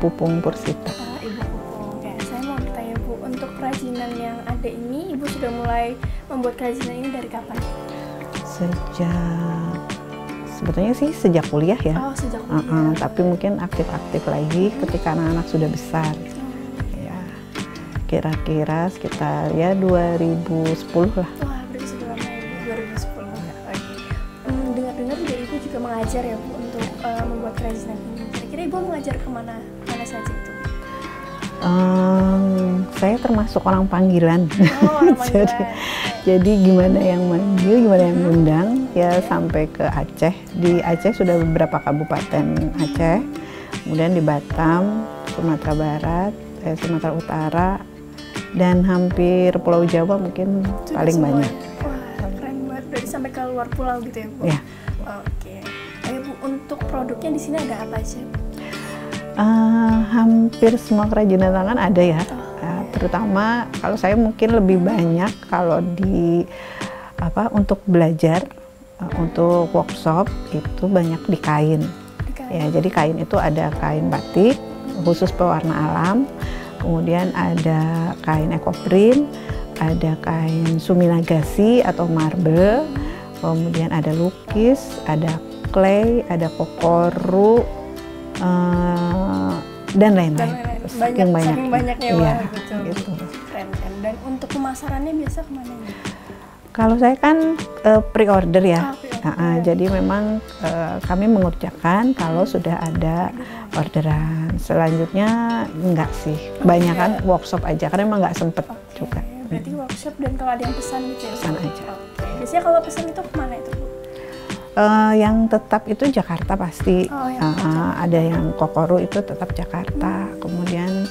Pupung Pursita. Ibu Pupung. Oke, saya mau bertanya Bu, untuk kerajinan yang ada ini, Ibu sudah mulai membuat kerajinan ini dari kapan? Sebetulnya sih sejak kuliah ya. Oh, sejak kuliah. Tapi mungkin aktif-aktif lagi ketika anak-anak sudah besar. Ya, kira-kira sekitar ya 2010 lah. Wah, berarti sudah lama ya Bu, 2010. Oke. Dengar-dengar juga Ibu juga mengajar ya Bu untuk membuat kerajinan ini. Kira-kira Ibu mengajar kemana saja itu? Saya termasuk orang panggilan. Oh, orang panggilan. Jadi gimana yang manggil, gimana yang undang, ya sampai ke Aceh. Di Aceh sudah beberapa kabupaten Aceh, kemudian di Batam, Sumatera Barat, Sumatera Utara, dan hampir Pulau Jawa mungkin sudah paling semuanya. banyak. Wah, keren banget. Berarti sampai ke luar pulau gitu ya Bu? Ya. Oke. Bu, untuk produknya di sini ada apa aja? Hampir semua kerajinan tangan ada ya. Terutama kalau saya mungkin lebih banyak kalau di untuk belajar, untuk workshop itu banyak di kain. Ya, jadi kain itu ada kain batik khusus pewarna alam, kemudian ada kain ekoprint, ada kain suminagasi atau marble, kemudian ada lukis, ada clay, ada kokoru, dan lain-lain. Saking banyaknya ya, betul. Gitu. Keren. Dan untuk pemasarannya biasa kemana ini? Kalau saya kan pre-order ya. Pre-order. Jadi memang kami mengerjakan kalau sudah ada orderan. Selanjutnya enggak sih, kebanyakan workshop aja karena memang nggak sempet juga. Berarti workshop, dan kalau ada yang pesan gitu ya? Pesan aja. Biasanya kalau pesan itu kemana itu Bu? Yang tetap itu Jakarta pasti. Ada yang kokoru itu tetap Jakarta. Kemudian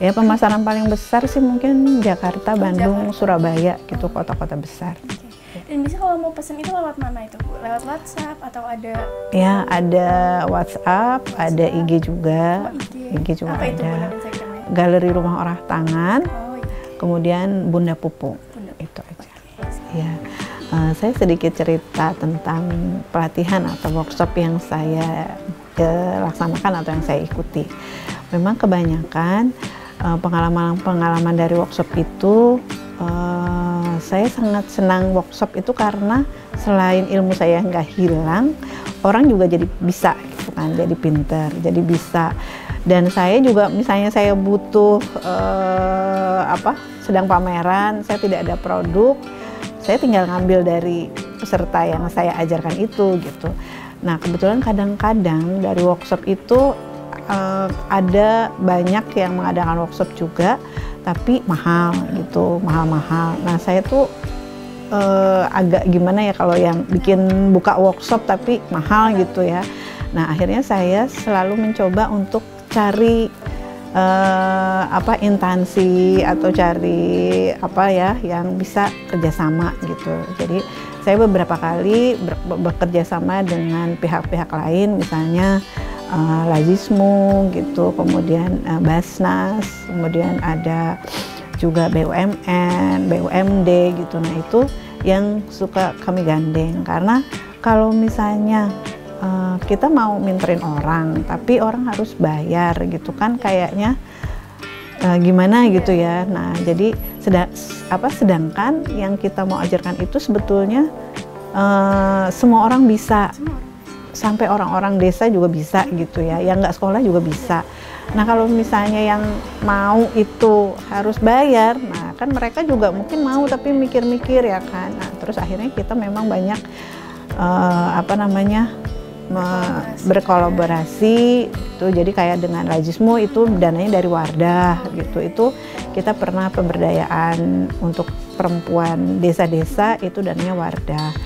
ya pemasaran paling besar sih mungkin Jakarta, Bandung, Surabaya gitu, kota-kota besar. Dan bisa kalau mau pesen itu lewat mana itu Bu? Lewat WhatsApp atau ada? Ya, ada WhatsApp, ada IG juga. IG juga apa ada. Itu Galeri Rumah Olah Tangan. Kemudian Bunda Pupung. Itu aja. Ya. Saya sedikit cerita tentang pelatihan atau workshop yang saya laksanakan atau yang saya ikuti. Memang kebanyakan pengalaman dari workshop itu, saya sangat senang workshop itu karena selain ilmu saya nggak hilang, orang juga jadi bisa, gitu kan, jadi pinter, jadi bisa. Dan saya juga, misalnya saya butuh sedang pameran, saya tidak ada produk, saya tinggal ngambil dari peserta yang saya ajarkan itu gitu. Nah, kebetulan kadang-kadang dari workshop itu ada banyak yang mengadakan workshop juga, tapi mahal gitu, mahal-mahal. Nah, saya tuh agak gimana ya kalau yang bikin buka workshop tapi mahal gitu ya. Nah, akhirnya saya selalu mencoba untuk cari instansi atau cari yang bisa kerjasama gitu. Jadi saya beberapa kali bekerja sama dengan pihak-pihak lain, misalnya Lazismu gitu, kemudian Basnas, kemudian ada juga BUMN, BUMD gitu. Nah, itu yang suka kami gandeng, karena kalau misalnya kita mau minterin orang, tapi orang harus bayar gitu kan, kayaknya gimana gitu ya. Nah, jadi sedangkan yang kita mau ajarkan itu sebetulnya semua orang bisa, sampai orang-orang desa juga bisa gitu ya, yang nggak sekolah juga bisa. Nah, kalau misalnya yang mau itu harus bayar, nah kan mereka juga mungkin mau tapi mikir-mikir ya kan. Nah, terus akhirnya kita memang banyak berkolaborasi itu. Jadi kayak dengan Lazismu itu dananya dari Wardah gitu. Itu kita pernah pemberdayaan untuk perempuan desa-desa, itu dananya Wardah.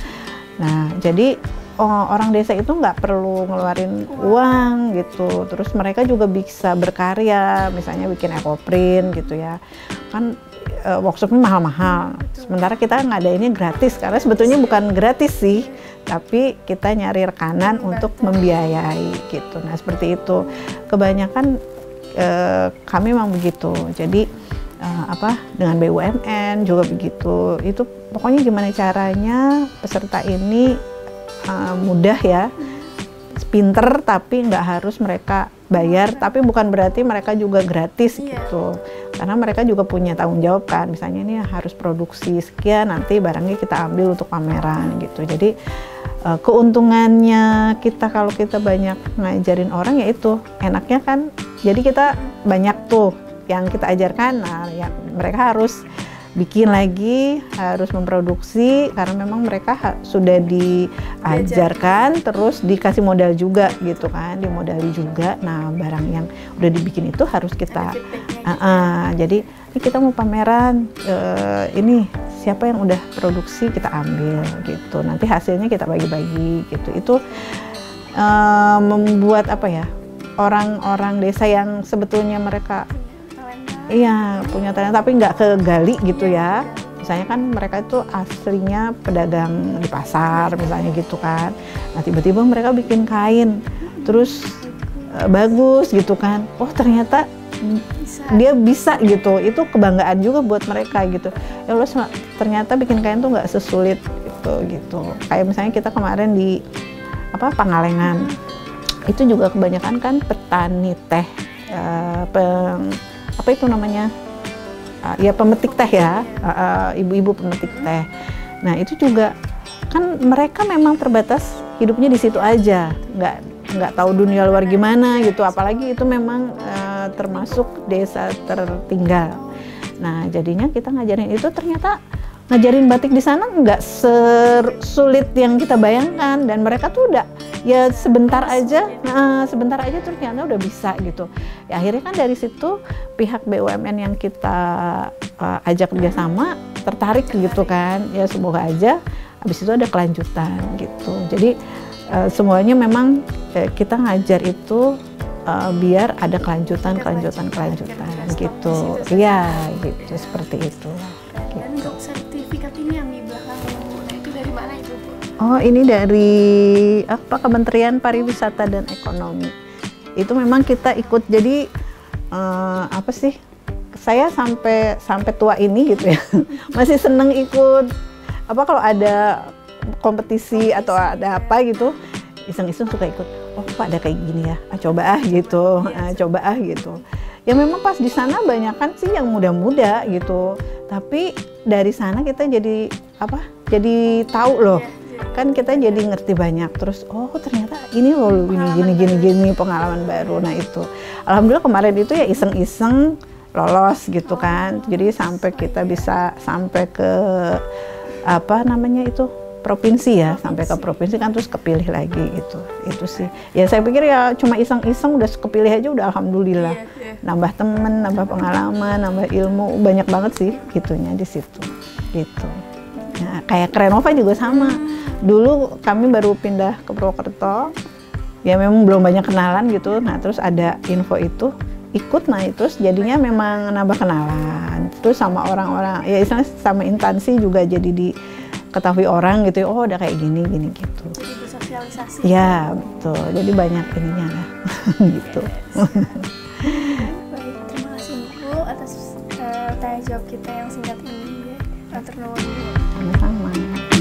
Nah, jadi orang desa itu nggak perlu ngeluarin uang gitu. Terus mereka juga bisa berkarya, misalnya bikin ekoprint gitu ya. Kan workshopnya mahal-mahal. Sementara kita ngadainnya gratis, karena sebetulnya bukan gratis sih, tapi kita nyari rekanan untuk membiayai gitu. Nah, seperti itu. Kebanyakan kami memang begitu. Jadi dengan BUMN juga begitu. Itu pokoknya gimana caranya peserta ini mudah ya, pinter, tapi nggak harus mereka bayar, tapi bukan berarti mereka juga gratis Iya. gitu. Karena mereka juga punya tanggung jawab kan, misalnya ini harus produksi sekian, nanti barangnya kita ambil untuk pameran gitu. Jadi keuntungannya kita kalau kita banyak ngajarin orang ya itu enaknya kan, jadi kita banyak tuh yang kita ajarkan, nah ya mereka harus bikin lagi, harus memproduksi karena memang mereka sudah diajarkan, terus dikasih modal juga gitu kan, dimodali juga. Nah barang yang udah dibikin itu harus kita jadi ini kita mau pameran, ini siapa yang udah produksi kita ambil gitu, nanti hasilnya kita bagi-bagi gitu. Itu membuat apa ya, orang-orang desa yang sebetulnya mereka iya punya talenta tapi nggak kegali gitu ya. Misalnya kan mereka itu aslinya pedagang di pasar misalnya gitu kan. Nah tiba-tiba mereka bikin kain terus bagus gitu kan. Oh ternyata dia bisa gitu. Itu kebanggaan juga buat mereka gitu. Ya Allah ternyata bikin kain tuh nggak sesulit itu gitu. Kayak misalnya kita kemarin di Pangalengan. Itu juga kebanyakan kan petani teh, apa itu namanya, ya pemetik teh ya, ibu-ibu pemetik teh. Nah itu juga kan mereka memang terbatas hidupnya di situ aja, nggak tahu dunia luar gimana gitu, apalagi itu memang termasuk desa tertinggal. Nah jadinya kita ngajarin itu, ternyata ngajarin batik di sana nggak sesulit yang kita bayangkan, dan mereka tuh udah ya sebentar aja ternyata udah bisa gitu. Ya, akhirnya kan dari situ pihak BUMN yang kita ajak kerjasama tertarik gitu kan. Ya semoga aja habis itu ada kelanjutan gitu. Jadi semuanya memang kita ngajar itu biar ada kelanjutan gitu. Iya gitu, seperti itu. Dan untuk sertifikat ini yang di belakang, nah itu dari mana itu Bu? Oh ini dari Kementerian Pariwisata dan Ekonomi. Itu memang kita ikut, jadi saya sampai tua ini gitu ya masih seneng ikut kalau ada kompetisi atau ada apa gitu, iseng-iseng suka ikut. Oh Pak ada kayak gini ya, coba gitu. Ya memang pas di sana banyakan sih yang muda-muda gitu, tapi dari sana kita jadi tahu loh, kan kita jadi ngerti banyak. Terus oh ternyata ini loh gini pengalaman baru. Nah itu alhamdulillah kemarin itu ya iseng-iseng lolos gitu kan, jadi sampai kita bisa sampai ke provinsi ya, sampai ke provinsi kan, terus kepilih lagi gitu. Itu sih ya, saya pikir ya cuma iseng-iseng udah kepilih aja udah alhamdulillah. Nambah temen, nambah pengalaman, nambah ilmu, banyak banget sih gitunya di situ gitu. Nah, kayak Krenova juga sama. Dulu kami baru pindah ke Purwokerto, ya memang belum banyak kenalan gitu. Nah terus ada info itu, ikut, nah terus jadinya memang nambah kenalan. Terus sama orang-orang, ya istilahnya sama instansi juga jadi diketahui orang gitu. Oh udah kayak gini gitu. Jadi bersosialisasi. Ya betul, jadi banyak ininya lah gitu. Baik, terima kasih Bu atas tanya jawab kita yang singkat ini. Atur nuhun. Sama-sama.